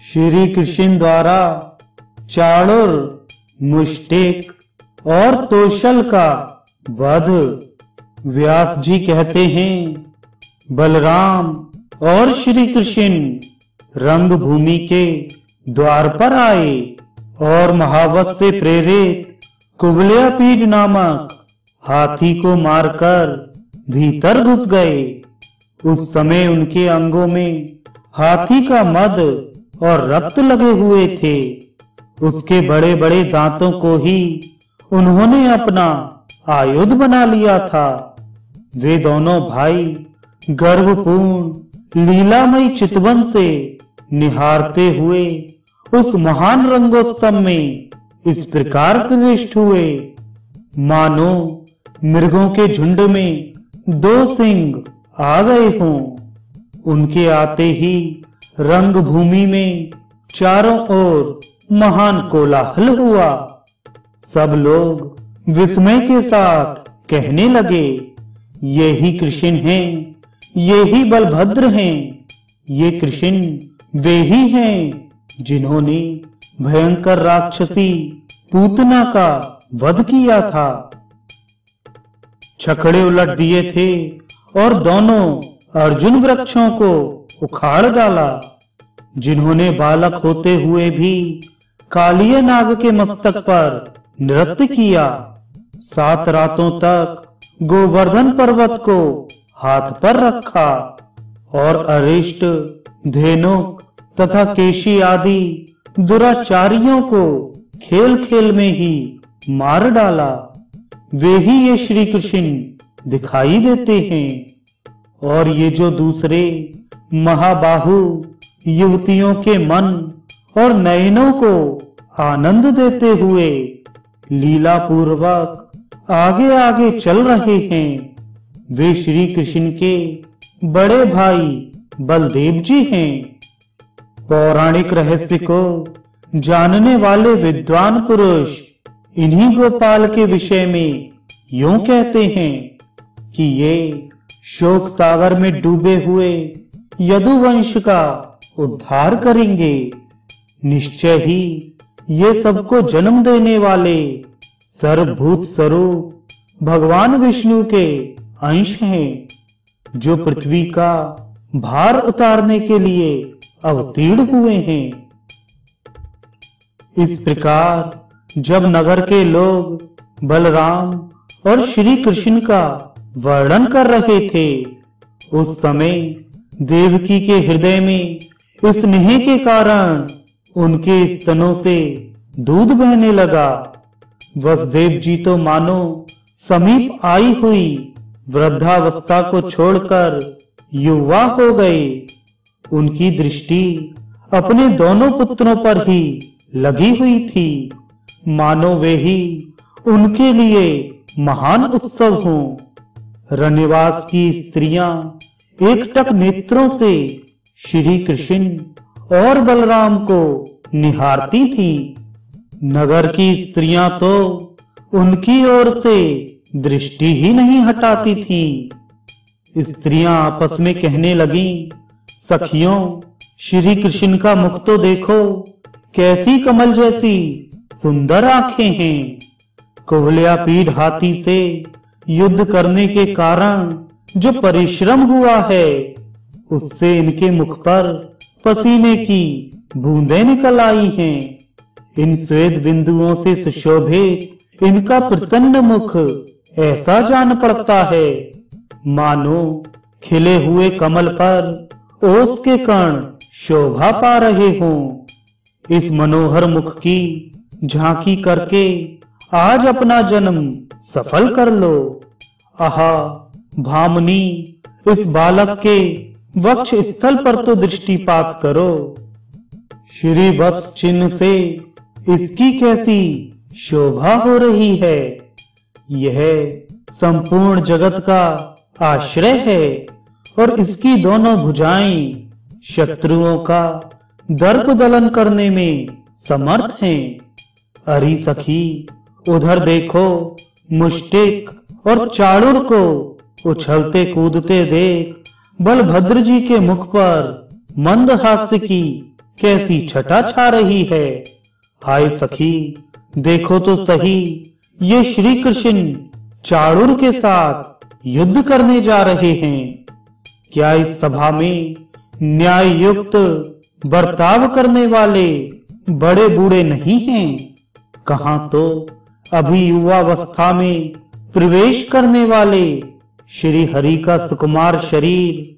श्री कृष्ण द्वारा चाणूर, मुष्टिक और तोशल का वध। व्यास जी कहते हैं, बलराम और श्री कृष्ण रंगभूमि के द्वार पर आए और महावत से प्रेरित कुबलयापीड नामक हाथी को मारकर भीतर घुस गए। उस समय उनके अंगों में हाथी का मद और रक्त लगे हुए थे। उसके बड़े बड़े दांतों को ही उन्होंने अपना आयुध बना लिया था। वे दोनों भाई गर्वपूर्ण लीलामयी चितवन से निहारते हुए उस महान रंगोत्सव में इस प्रकार प्रविष्ट हुए, मानो मृगों के झुंड में दो सिंह आ गए हों। उनके आते ही रंगभूमि में चारों ओर महान कोलाहल हुआ। सब लोग विस्मय के साथ कहने लगे, ये ही कृष्ण हैं, ये ही बलभद्र हैं, ये कृष्ण वे ही हैं जिन्होंने भयंकर राक्षसी पूतना का वध किया था, छकड़े उलट दिए थे और दोनों अर्जुन वृक्षों को उखाड़ डाला, जिन्होंने बालक होते हुए भी कालिय नाग के मस्तक पर नृत्य किया। 7 रातों तक गोवर्धन पर्वत को हाथ पर रखा और अरिष्ट, धेनुक तथा केशी आदि दुराचारियों को खेल खेल में ही मार डाला। वे ही ये श्री कृष्ण दिखाई देते हैं। और ये जो दूसरे महाबाहु युवतियों के मन और नयनों को आनंद देते हुए लीला पूर्वक आगे आगे चल रहे हैं, वे श्री कृष्ण के बड़े भाई बलदेव जी हैं। पौराणिक रहस्य को जानने वाले विद्वान पुरुष इन्हीं गोपाल के विषय में यूं कहते हैं कि ये शोक सागर में डूबे हुए यदुवंश का उद्धार करेंगे। निश्चय ही ये सबको जन्म देने वाले सर्वभूत स्वरूप भगवान विष्णु के अंश हैं, जो पृथ्वी का भार उतारने के लिए अवतीर्ण हुए हैं। इस प्रकार जब नगर के लोग बलराम और श्री कृष्ण का वर्णन कर रहे थे, उस समय देवकी के हृदय में स्नेह के कारण उनके स्तनों से दूध बहने लगा। वसुदेव जी तो मानो समीप आई हुई वृद्धावस्था को छोड़कर युवा हो गए। उनकी दृष्टि अपने दोनों पुत्रों पर ही लगी हुई थी, मानो वे ही उनके लिए महान उत्सव हों। रनिवास की स्त्रियां एकटक नेत्रों से श्री कृष्ण और बलराम को निहारती थीं। नगर की स्त्रियां तो उनकी ओर से दृष्टि ही नहीं हटाती थीं। स्त्रियां आपस में कहने लगीं, सखियों, श्री कृष्ण का मुख तो देखो, कैसी कमल जैसी सुंदर आंखें हैं। कुबलयापीड हाथी से युद्ध करने के कारण जो परिश्रम हुआ है, उससे इनके मुख पर पसीने की बूंदें निकल आई हैं। इन श्वेत बिंदुओं से सुशोभित इनका प्रसन्न मुख ऐसा जान पड़ता है, मानो खिले हुए कमल पर ओस के कण शोभा पा रहे हों। इस मनोहर मुख की झांकी करके आज अपना जन्म सफल कर लो। आहा भामनी, इस बालक के वक्ष स्थल पर तो दृष्टिपात करो। श्री वत्स चिन्ह से इसकी कैसी शोभा हो रही है। यह संपूर्ण जगत का आश्रय है और इसकी दोनों भुजाएं शत्रुओं का दर्प दलन करने में समर्थ हैं। अरी सखी, उधर देखो, मुष्टिक और चाणूर को उछलते कूदते देख बलभद्र जी के मुख पर मंद हास्य की कैसी छटा छा रही है। हाय सखी, देखो तो सही, ये श्री कृष्ण चाणूर के साथ युद्ध करने जा रहे हैं। क्या इस सभा में न्याय युक्त बर्ताव करने वाले बड़े बूढ़े नहीं हैं? कहां तो अभी युवावस्था में प्रवेश करने वाले श्री हरि का सुकुमार शरीर,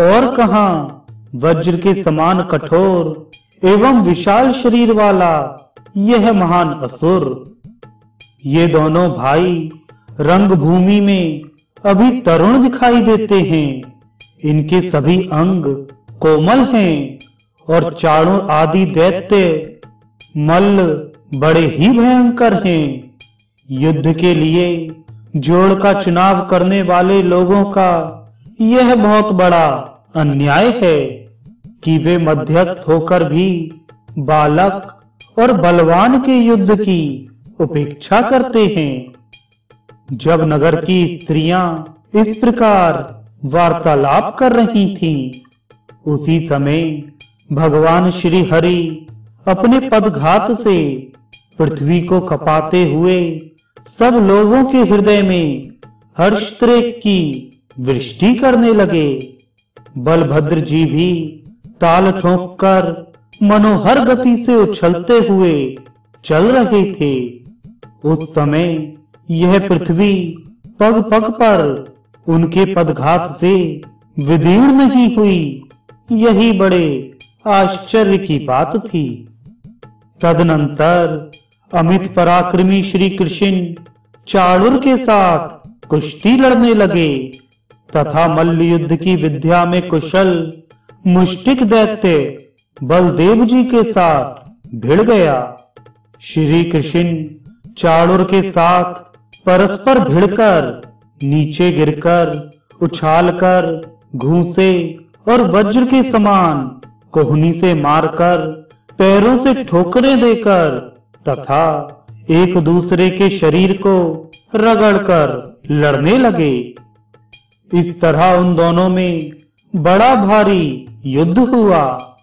और कहां वज्र के समान कठोर एवं विशाल शरीर वाला यह महान असुर। ये दोनों भाई रंगभूमि में अभी तरुण दिखाई देते हैं। इनके सभी अंग कोमल हैं और चाणूर आदि दैत्य मल्ल बड़े ही भयंकर हैं। युद्ध के लिए जोड़ का चुनाव करने वाले लोगों का यह बहुत बड़ा अन्याय है कि वे मध्यस्थ होकर भी बालक और बलवान के युद्ध की उपेक्षा करते हैं। जब नगर की स्त्रियां इस प्रकार वार्तालाप कर रही थीं, उसी समय भगवान श्री हरि अपने पदघात से पृथ्वी को कपाते हुए सब लोगों के हृदय में हर्षोत्रेक की वृष्टि करने लगे। बलभद्र जी भी ताल ठोंक कर मनोहर गति से उछलते हुए चल रहे थे। उस समय यह पृथ्वी पग पग पर उनके पदघात से विदीर्ण नहीं हुई, यही बड़े आश्चर्य की बात थी। तदनंतर अमित पराक्रमी श्री कृष्ण चाणूर के साथ कुश्ती लड़ने लगे तथा मल्ल युद्ध की विद्या में कुशल मुष्टिक दैत्य बलदेव जी के साथ भिड़ गया। श्री कृष्ण चाणूर के साथ परस्पर भिड़कर, नीचे गिरकर, उछालकर, घूंसे और वज्र के समान कोहनी से मारकर, पैरों से ठोकरें देकर तथा एक दूसरे के शरीर को रगड़कर लड़ने लगे। इस तरह उन दोनों में बड़ा भारी युद्ध हुआ।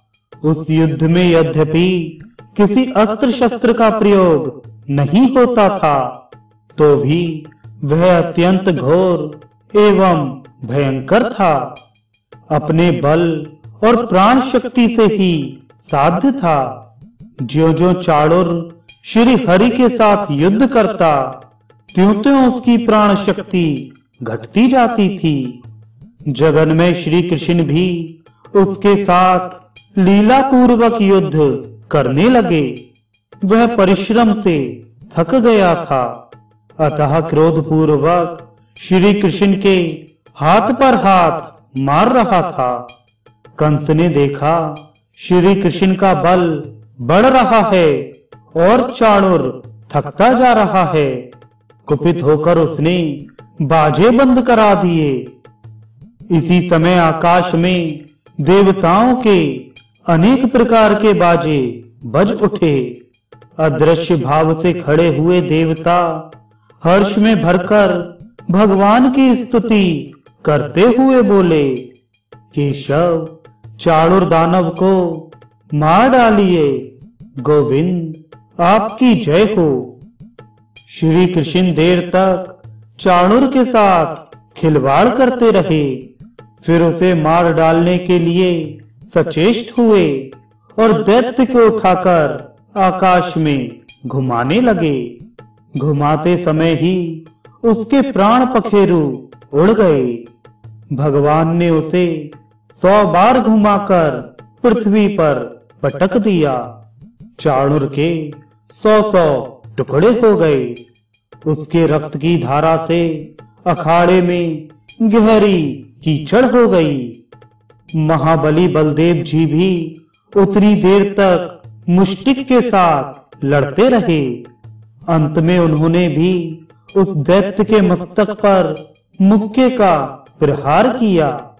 उस युद्ध में यद्यपि किसी अस्त्र शस्त्र का प्रयोग नहीं होता था, तो भी वह अत्यंत घोर एवं भयंकर था। अपने बल और प्राण शक्ति से ही साध्य था। ज्यों-ज्यों चाणूर श्री हरि के साथ युद्ध करता, त्यों-त्यों उसकी प्राण शक्ति घटती जाती थी। जगन्मय श्री कृष्ण भी उसके साथ लीला पूर्वक युद्ध करने लगे। वह परिश्रम से थक गया था, अतः क्रोध पूर्वक श्री कृष्ण के हाथ पर हाथ मार रहा था। कंस ने देखा श्री कृष्ण का बल बढ़ रहा है और चाणूर थकता जा रहा है। कुपित होकर उसने बाजे बंद करा दिए। इसी समय आकाश में देवताओं के अनेक प्रकार के बाजे बज उठे। अदृश्य भाव से खड़े हुए देवता हर्ष में भरकर भगवान की स्तुति करते हुए बोले, केशव, चाणूर दानव को मार डालिए। गोविंद, आपकी जय हो। श्री कृष्ण देर तक चाणूर के साथ खिलवाड़ करते रहे, फिर उसे मार डालने के लिए सचेष्ट हुए और दैत्य को उठाकर आकाश में घुमाने लगे। घुमाते समय ही उसके प्राण पखेरु उड़ गए। भगवान ने उसे 100 बार घुमाकर पृथ्वी पर पटक दिया। चाणूर के 100 टुकड़े हो गए। उसके रक्त की धारा से अखाड़े में गहरी कीचड़ हो गई। महाबली बलदेव जी भी उतनी देर तक मुष्टिक के साथ लड़ते रहे। अंत में उन्होंने भी उस दैत्य के मस्तक पर मुक्के का प्रहार किया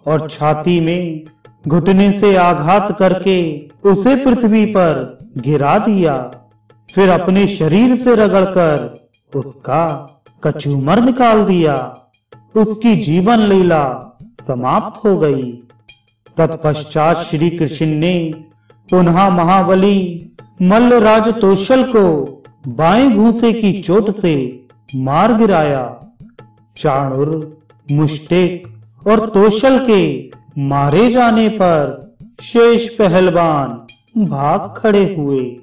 और छाती में घुटने से आघात करके उसे पृथ्वी पर गिरा दिया। फिर अपने शरीर से रगड़कर उसका कचूमर निकाल दिया। उसकी जीवन लीला समाप्त हो गई। तत्पश्चात श्री कृष्ण ने पुनः महाबली मल्लराज तोषल को बाएं घूंसे की चोट से मार गिराया। चाणूर, मुष्टिक और तोषल के मारे जाने पर शेष पहलवान भाग खड़े हुए।